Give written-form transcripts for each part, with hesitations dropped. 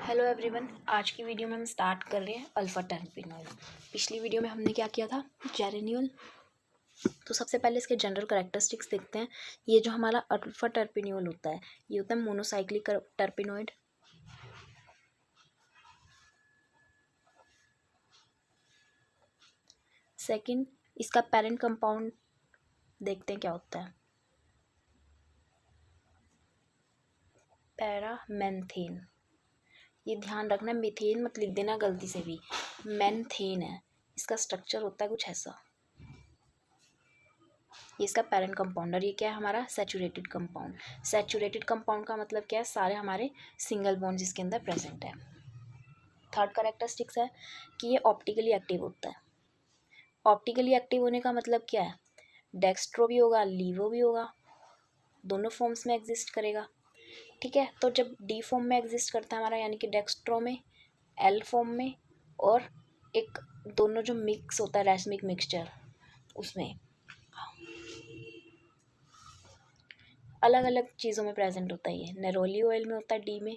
Hello everyone, आज की video में हम स्टार्ट कर रहे हैं अल्फा टर्पिनोल। पिछली वीडियो में हमने क्या किया था, जेरेनियोल। तो सबसे पहले इसके जनरल कैरेक्टरिस्टिक्स देखते हैं। ये जो हमारा अल्फा टर्पिनोल होता है, ये होता है मोनोसाइक्लिक टर्पिनोइड। सेकंड, इसका पेरेंट कंपाउंड देखते हैं क्या होता है, पैरामेंथेन। ये ध्यान रखना, मीथेन मत लिख देना गलती से भी, मेंथेन है। इसका स्ट्रक्चर होता है कुछ ऐसा। ये इसका पेरेंट कंपाउंड, और ये क्या है हमारा सैचुरेटेड कंपाउंड। सैचुरेटेड कंपाउंड का मतलब क्या है, सारे हमारे सिंगल बॉन्ड्स इसके अंदर प्रेजेंट है। थर्ड कैरेक्टरिस्टिक्स है कि ये ऑप्टिकली एक्टिव होता है। ऑप्टिकली एक्टिव होने का मतलब क्या है, डेक्स्ट्रो भी होगा, लीवो भी होगा, दोनों फॉर्म्स में एग्जिस्ट करेगा। ठीक है, तो जब डी फॉर्म में एग्जिस्ट करता है हमारा, यानी कि डेक्स्ट्रो में, एल फॉर्म में, और एक दोनों जो मिक्स होता है रैस्मिक मिक्सचर, उसमें अलग अलग चीज़ों में प्रेजेंट होता है। ये नेरोली ऑयल में होता है डी में,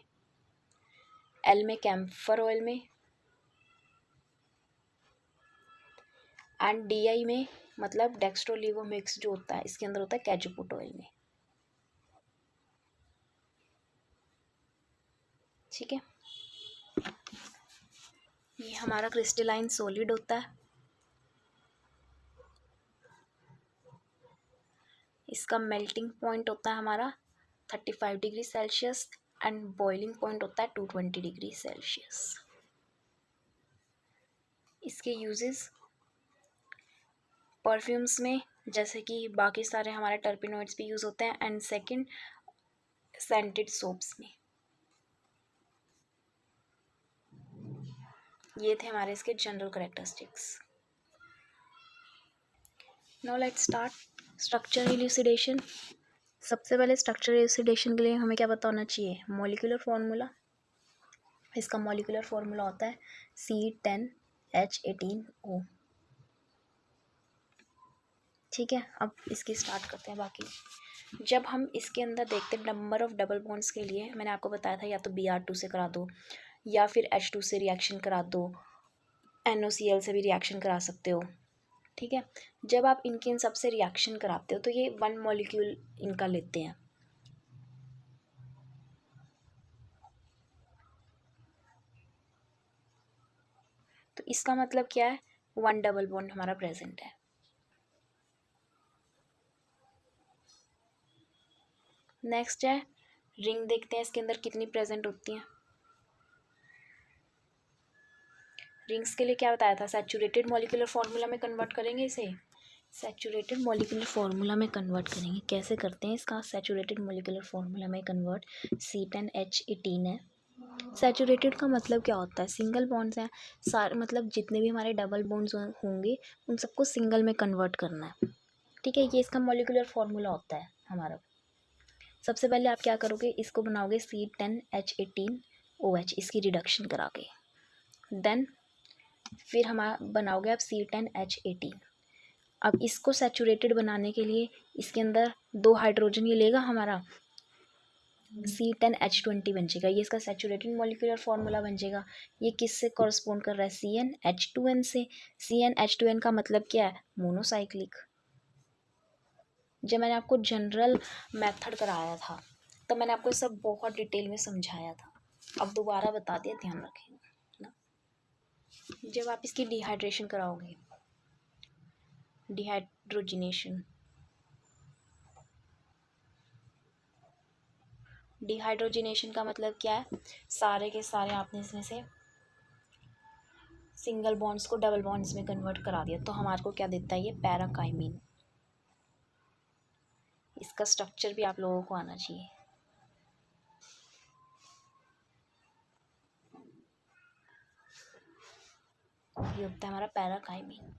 एल में कैम्फर ऑयल में, एंड डी आई में मतलब डेक्स्ट्रोलीवो मिक्स जो होता है इसके अंदर होता है कैजुपुट ऑयल में। ठीक है, ये हमारा क्रिस्टलाइन सॉलिड होता है। इसका मेल्टिंग पॉइंट होता है हमारा 35 degree Celsius and boiling point होता है 220 डिग्री सेल्सियस। इसके यूजेस परफ्यूम्स में, जैसे कि बाकी सारे हमारे टर्पिनोइड्स भी यूज़ होते हैं, एंड सेकंड सेंटेड सोप्स में। ये थे हमारे इसके general characteristics. Now let's start structure elucidation. सबसे पहले स्ट्रक्चर इल्यूसिडेशन के लिए हमें क्या पता होना चाहिए, मॉलिक्यूलर फार्मूला। इसका मॉलिक्यूलर फार्मूला होता है C10H18O। ठीक है, अब इसकी स्टार्ट करते हैं। बाकी जब हम इसके अंदर देखते हैं नंबर ऑफ डबल बॉन्ड्स के लिए, मैंने आपको बताया था या तो Br2 से करा दो, या फिर H2 से रिएक्शन करा दो, NOCl से भी रिएक्शन करा सकते हो। ठीक है, जब आप इनके इन सब से रिएक्शन कराते हो तो ये वन मॉलिक्यूल इनका लेते हैं। तो इसका मतलब क्या है, वन डबल बॉन्ड हमारा प्रेजेंट है। नेक्स्ट है रिंग, देखते हैं इसके अंदर कितनी प्रेजेंट होती हैं। रिंग्स के लिए क्या बताया था, सैचुरेटेड मॉलिक्यूलर फार्मूला में कन्वर्ट करेंगे इसे। सैचुरेटेड मॉलिक्यूलर फार्मूला में कन्वर्ट करेंगे, कैसे करते हैं इसका सैचुरेटेड मॉलिक्यूलर फार्मूला में कन्वर्ट। C10H18 है। सैचुरेटेड का मतलब क्या होता है, सिंगल बॉन्ड्स हैं सारे, मतलब जितने भी हमारे डबल बॉन्ड्स होंगे उन सबको सिंगल में कन्वर्ट करना है। ठीक है, ये इसका मॉलिक्यूलर फार्मूला होता है हमारा। सबसे पहले आप क्या करोगे, इसको बनाओगे C10H18OH, इसकी रिडक्शन करा के। देन फिर हमारा बनाओगे आप C10H18। अब इसको सैचुरेटेड बनाने के लिए इसके अंदर 2 हाइड्रोजन ये लेगा हमारा, C10H20 बन जाएगा। ये इसका सैचुरेटेड मॉलिक्यूलर फार्मूला बन जाएगा। ये किससे कॉरस्पॉन्ड कर रहा है, CnH2n से। CnH2n का मतलब क्या है, मोनोसाइक्लिक। जब मैंने आपको जनरल मेथड कराया था तो मैंने आपको सब बहुत डिटेल में समझाया था, अब दोबारा बता दिया, ध्यान रखें ना। जब आप इसकी डिहाइड्रेशन कराओगे, डिहाइड्रोजिनेशन, डिहाइड्रोजिनेशन का मतलब क्या है, सारे के सारे आपने इसमें से सिंगल बॉन्ड्स को डबल बॉन्ड्स में कन्वर्ट करा दिया, तो हमारे को क्या देता है, ये पैराकाइमीन। इसका स्ट्रक्चर भी आप लोगों को आना चाहिए। ये होता है हमारा पैराकाइमीन।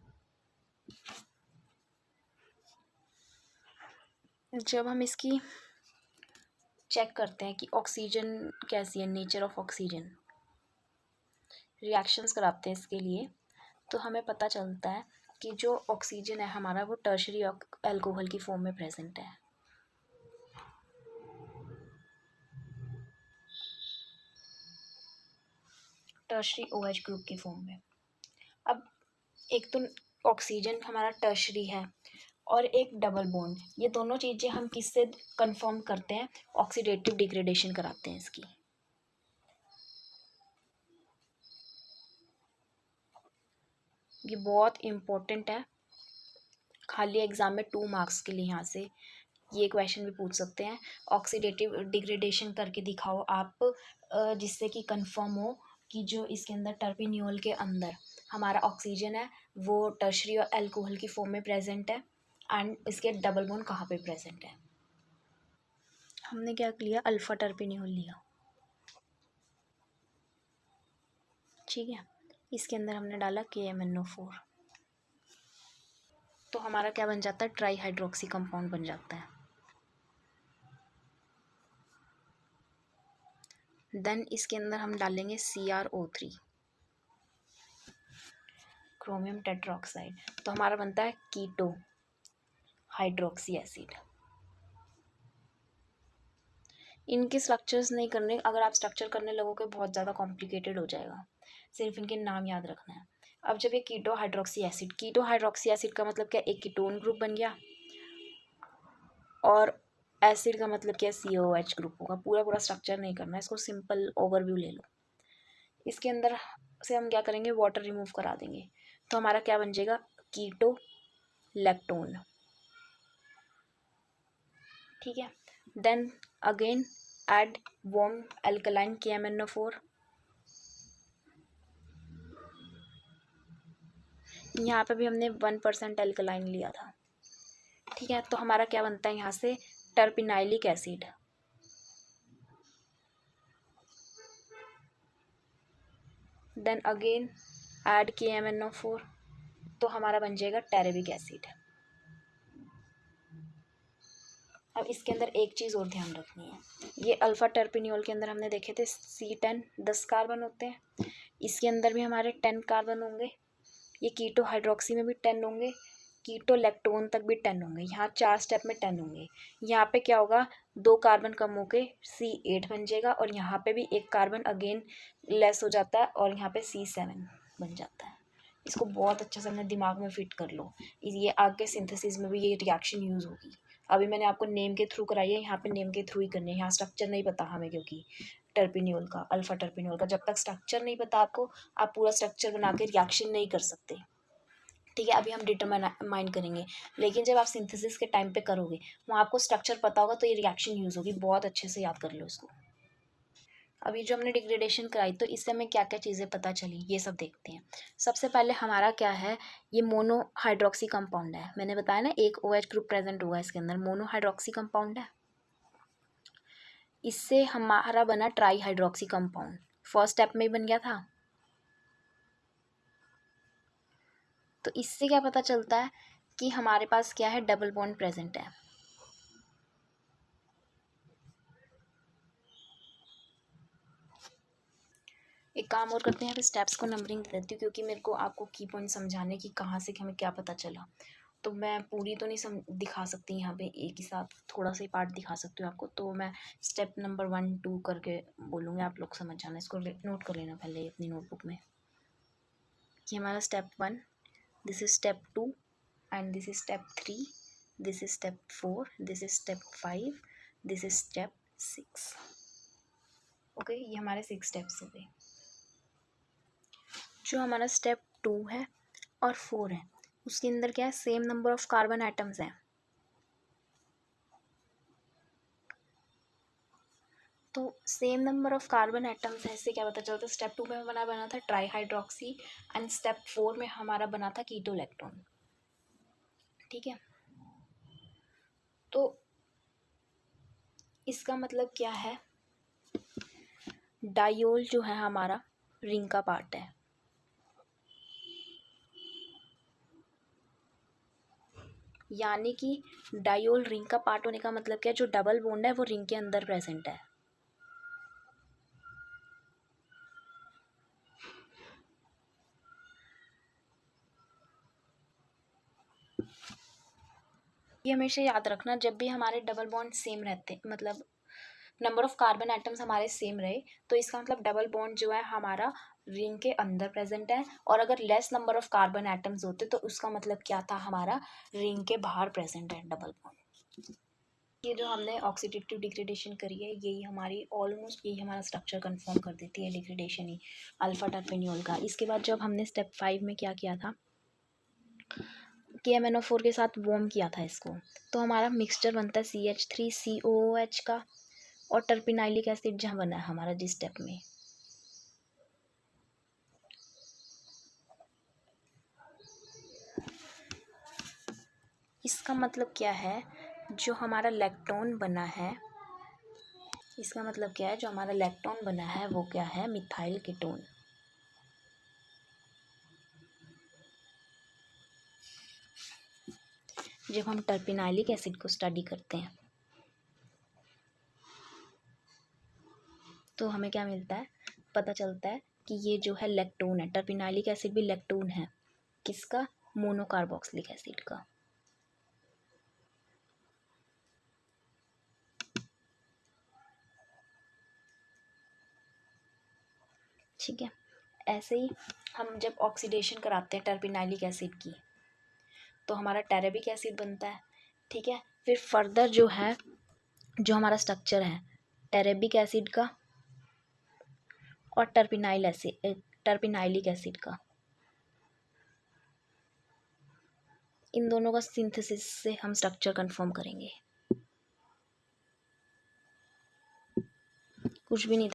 जब हम इसकी चेक करते हैं कि ऑक्सीजन कैसी है, नेचर ऑफ ऑक्सीजन, रिएक्शंस कराते हैं इसके लिए, तो हमें पता चलता है कि जो ऑक्सीजन है हमारा वो टर्शरी अल्कोहल की फॉर्म में प्रेजेंट है। टर्शरी OH ग्रुप की फॉर्म में। अब एक तो ऑक्सीजन हमारा टर्शरी है और एक डबल बॉन्ड, ये दोनों चीज़ें हम किससे कंफर्म करते हैं? ऑक्सीडेटिव डिग्रेडेशन कराते हैं इसकी। ये बहुत इम्पोर्टेंट है, खाली एग्जाम में 2 मार्क्स के लिए यहाँ से ये क्वेश्चन भी पूछ सकते हैं। ऑक्सीडेटिव डिग्रेडेशन करके दिखाओ आप, जिससे कि कंफर्म हो कि जो इसके अंदर टर्पिनियोल के अंदर हमारा ऑक्सीजन है वो टर्शरी और अल्कोहल की फॉर्म में प्रेजेंट है, एंड इसके डबल बॉन्ड कहाँ पे प्रेजेंट है। हमने क्या लिया? अल्फा टर्पिनियोल लिया, ठीक है। इसके अंदर हमने डाला KMnO4, तो हमारा क्या बन जाता है? ट्राई हाइड्रोक्सी कंपाउंड बन जाता है। देन इसके अंदर हम डालेंगे CrO3, क्रोमियम टेट्राऑक्साइड, तो हमारा बनता है कीटो हाइड्रोक्सी एसिड। इनके स्ट्रक्चर्स नहीं करने, अगर आप स्ट्रक्चर करने लगोगे बहुत ज़्यादा कॉम्प्लिकेटेड हो जाएगा, सिर्फ इनके नाम याद रखना है। अब जब ये कीटो हाइड्रोक्सी एसिड का मतलब क्या? एक कीटोन ग्रुप बन गया, और एसिड का मतलब क्या? COOH ग्रुप होगा। पूरा पूरा स्ट्रक्चर नहीं करना है, इसको सिंपल ओवरव्यू ले लो। इसके अंदर से हम क्या करेंगे? वाटर रिमूव करा देंगे, तो हमारा क्या बन जाएगा? कीटो लैक्टोन, ठीक है। Then again add warm alkaline KMnO4, यहाँ पे भी हमने 1% अल्कलाइन लिया था, ठीक है। तो हमारा क्या बनता है यहाँ से? Terpenylic acid, then again add KMnO4, तो हमारा बन जाएगा टेरेबिक एसिड। अब इसके अंदर एक चीज़ और ध्यान रखनी है, ये अल्फा टर्पिनियोल के अंदर हमने देखे थे C10 10 कार्बन होते हैं, इसके अंदर भी हमारे 10 कार्बन होंगे, ये कीटो हाइड्रोक्सी में भी 10 होंगे, कीटो लैक्टोन तक भी 10 होंगे, यहाँ 4 स्टेप में 10 होंगे। यहाँ पे क्या होगा? 2 कार्बन कम होके C8 बन जाएगा, और यहाँ पे भी एक कार्बन अगेन लेस हो जाता है, और यहाँ पे C7 बन जाता है। इसको बहुत अच्छे से अपने दिमाग में फिट कर लो, ये आगे सिंथेसिस में भी ये रिएक्शन यूज़ होगी। अभी मैंने आपको नेम के थ्रू कराई है, यहाँ पे नेम के थ्रू ही करनी है, यहाँ स्ट्रक्चर नहीं पता हमें, क्योंकि टर्पिनियोल का, अल्फा टर्पिनियोल का, जब तक स्ट्रक्चर नहीं पता आपको, आप पूरा स्ट्रक्चर बना के रिएक्शन नहीं कर सकते, ठीक है। अभी हम डिटरमाइन करेंगे, लेकिन जब आप सिंथेसिस के टाइम पे करोगे, वहाँ आपको स्ट्रक्चर पता होगा, तो ये रिएक्शन यूज़ होगी। बहुत अच्छे से याद कर लो इसको। अभी जो हमने डिग्रेडेशन कराई, तो इससे हमें क्या क्या चीज़ें पता चली, ये सब देखते हैं। सबसे पहले हमारा क्या है? ये मोनो हाइड्रोक्सी कंपाउंड है, मैंने बताया ना, एक OH ग्रुप प्रेजेंट हुआ है इसके अंदर, मोनो हाइड्रोक्सी कंपाउंड है। इससे हमारा बना try hydroxy compound, first step में ही बन गया था। तो इससे क्या पता चलता है कि हमारे पास क्या है? डबल बॉन्ड प्रेजेंट है। एक काम और करते हैं, अभी स्टेप्स को नंबरिंग दे देती हूँ, क्योंकि मेरे को आपको की पॉइंट समझाने की कहाँ से हमें क्या पता चला, तो मैं पूरी तो नहीं दिखा सकती यहाँ पे, एक ही साथ थोड़ा सा ही पार्ट दिखा सकती हूँ आपको, तो मैं स्टेप नंबर 1 2 करके बोलूँगी, आप लोग समझ जाना। इसको नोट कर लेना पहले अपनी नोटबुक में, कि हमारा step 1, this is step 2, and this is step 3, this is step 4, this is step 5, this is step 6। Okay, ये हमारे 6 स्टेप्स हो गए। जो हमारा स्टेप 2 है और 4 है, उसके अंदर क्या है? Same number of carbon atoms हैं, तो same number of carbon atoms है, इससे क्या पता चलता है? स्टेप 2 में हमारा बना था ट्राई हाइड्रोक्सी, एंड स्टेप 4 में हमारा बना था कीटो लैक्टोन, ठीक है। तो इसका मतलब क्या है? डायोल जो है हमारा रिंग का पार्ट है, यानी कि डायोल रिंग का पार्ट होने का मतलब क्या है? जो डबल बॉन्ड है वो रिंग के अंदर प्रेजेंट है। ये हमेशा याद रखना, जब भी हमारे डबल बॉन्ड सेम रहते, मतलब नंबर ऑफ कार्बन एटम्स हमारे सेम रहे तो इसका मतलब डबल बॉन्ड जो है हमारा रिंग के अंदर प्रेजेंट है, और अगर less number of carbon atoms होते तो उसका मतलब क्या था, हमारा रिंग के बाहर प्रेजेंट है डबल बॉन्ड। ये जो हमने ऑक्सीडेटिव डिग्रेडेशन करी है यही हमारी ऑलमोस्ट यही हमारा स्ट्रक्चर कंफर्म कर देती है, डिग्रेडेशन ही अल्फा टर्पेनियोल का। इसके बाद जब हमने स्टेप 5 में क्या किया था, KMnO4 के साथ वार्म किया था इसको, तो हमारा मिक्सचर बनता है CH3COOH का, और टर्पिनाइलिक एसिड जहाँ बना है हमारा जिस स्टेप में। इसका मतलब क्या है, जो हमारा लैक्टोन बना है, इसका मतलब क्या है, जो हमारा लैक्टोन बना है वो क्या है, मिथाइल कीटोन। जब हम टर्पिनाइलिक एसिड को स्टडी करते हैं तो हमें क्या मिलता है, पता चलता है कि ये जो है लैक्टोन है, टर्पिनाइलिक एसिड भी लैक्टोन है, किसका, मोनोकार्बोक्सिलिक एसिड का। ठीक है, ऐसे ही हम जब ऑक्सीडेशन कराते हैं टर्पिनाइलिक एसिड की तो हमारा टेरेबिक एसिड बनता है। ठीक है, फिर फर्दर जो है, जो हमारा स्ट्रक्चर है टेरेबिक एसिड का और टर्पिनाइलिक एसिड का, इन दोनों का सिंथेसिस से हम स्ट्रक्चर कंफर्म करेंगे। कुछ भी नहीं था।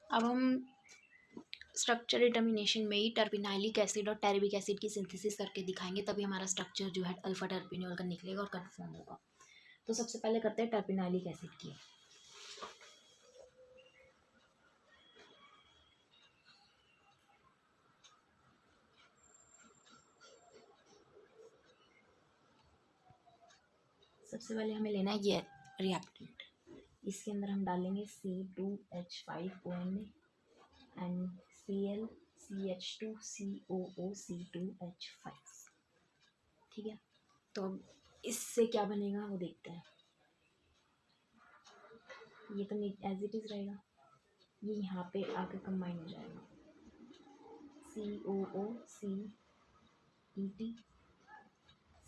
अब हम स्ट्रक्चर डिटर्मिनेशन में ही टर्पिनाइलिक एसिड और टेरेबिक एसिड की सिंथेसिस करके दिखाएंगे, तभी हमारा स्ट्रक्चर जो है अल्फा टर्पिनोल का निकलेगा और कंफर्म होगा। तो सबसे पहले करते हैं टर्पिनाइलिक एसिड की। सबसे पहले हमें लेना है ये रिएक्टेंट, इसके अंदर हम डालेंगे C2H5ONA एंड ClCH2COOC2H5। ठीक है, तो अब इससे क्या बनेगा वो देखते हैं। ये तो एज इट इज़ रहेगा, ये यहाँ पे आकर कंबाइन हो जाएगा, COOCET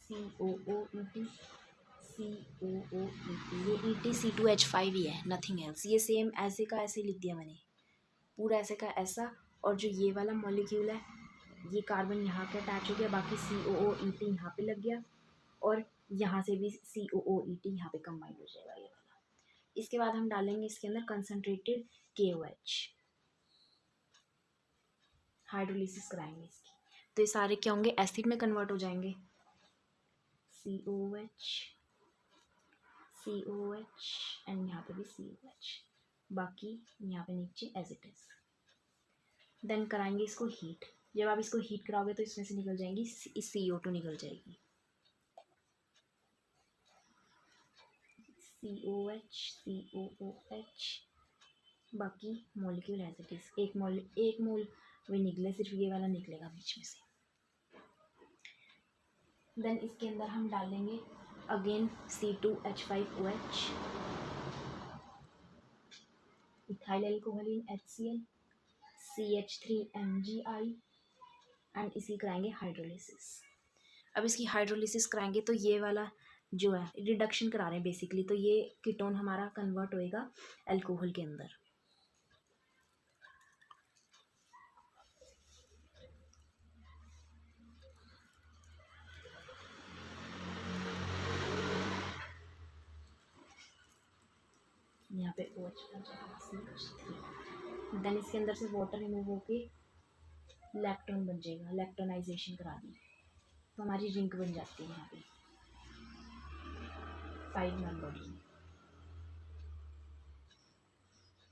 COOET COOET, ये EtC2H5 ही है, नथिंग एल्स। ये सेम ऐसे का ऐसे लिख दिया मैंने, पूरा ऐसे का ऐसा, और जो ये वाला मॉलिक्यूल है ये कार्बन यहाँ के अटैच हो गया, बाकी COOET यहाँ पे लग गया, और यहाँ से भी COOET यहाँ पे कंबाइन हो जाएगा ये वाला। इसके बाद हम डालेंगे इसके अंदर कंसनट्रेटेड KOH, हाइड्रोलिसिस कराएंगे इसकी, तो ये सारे क्या होंगे, एसिड में कन्वर्ट हो जाएंगे, COOH एंड यहाँ पे भी COH, बाकी यहाँ पे नीचे एज इट इज। देन कराएंगे इसको हीट, जब आप इसको हीट कराओगे तो इसमें से निकल जाएंगी CO2 निकल जाएगी, COOH, बाकी मॉलिक्यूल एज इट इज, एक मोल भी निकले, सिर्फ ये वाला निकलेगा बीच में से। देन इसके अंदर हम डालेंगे again C2H5OH, ethyl alcoholic HCl, CH3MgI and इसी कराएंगे हाइड्रोलिसिस। अब इसकी हाइड्रोलिसिस कराएंगे तो ये वाला जो है रिडक्शन करा रहे हैं बेसिकली, तो ये कीटोन हमारा कन्वर्ट होएगा अल्कोहल के अंदर। यहाँ पे OH CH3, देन इसके अंदर से वाटर रिमूव होके लैक्टोन बन जाएगा, लैक्टोनाइजेशन करा दी तो हमारी रिंग बन जाती है यहाँ पे 5 मेंबर्ड।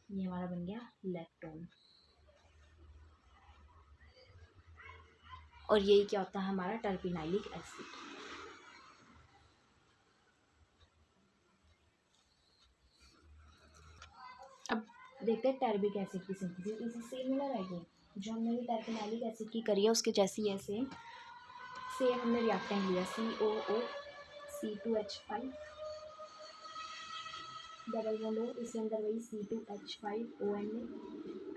ये हमारा बन गया लैक्टोन, और यही क्या होता है हमारा टर्पिनाइलिक एसिड। अब देखते हैं टर्बिक एसिड की सिंथेसिस, इसी सिमिलर है ये, जो हमने भी टर्पिनाइलिक एसिड की करी है उसके जैसी है सेम हमने रिएक्टेंट लिया COO C2H5 double bond O, इसके अंदर वही C2H5ON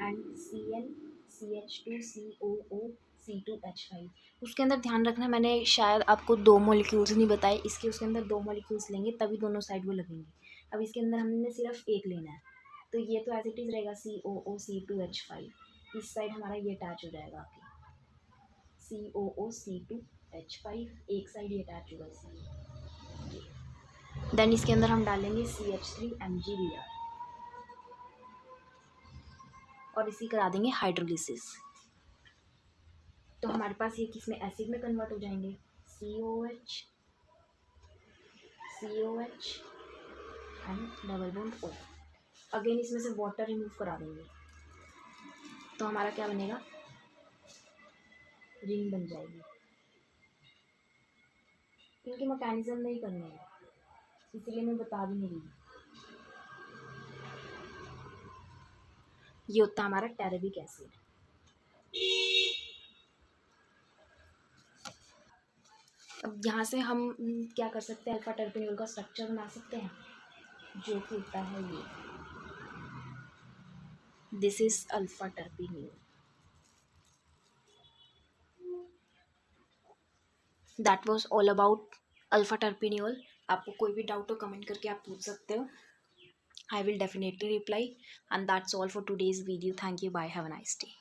एंड CnCH2COO उसके अंदर ध्यान रखना, मैंने शायद आपको 2 मॉलिक्यूल्स नहीं बताए, इसके उसके अंदर 2 मॉलिक्यूल्स लेंगे तभी दोनों साइड वो लगेंगे। अब इसके अंदर हमने सिर्फ एक लेना है, तो ये तो एज इट इज़ रहेगा COOC2H5, इस साइड हमारा ये अटैच हो जाएगा आपके COOC2H5, एक साइड ये अटैच होगा इसलिए। देन इसके अंदर हम डालेंगे CH3MgBr और इसी करा देंगे हाइड्रोलिसिस, तो हमारे पास ये किस में एसिड में कन्वर्ट हो जाएंगे, COH and double bond O। Again इसमें से वाटर रिमूव करा देंगे, तो हमारा क्या बनेगा, रिंग बन जाएगी। इनके मैकेनिज्म नहीं करने हैं, इसलिए मैं बता भी नहीं रही। ये होता है हमारा टेरेबिक एसिड। अब यहाँ से हम क्या कर सकते हैं, अल्फा टर्पेनियोल का स्ट्रक्चर बना सकते हैं, जो कि होता है ये, this is alpha terpineol. That was all about alpha terpineol. आपको कोई भी डाउट हो कमेंट करके आप पूछ सकते हो, I will definitely reply, and that's all for today's video. Thank you. Bye. Have a nice day.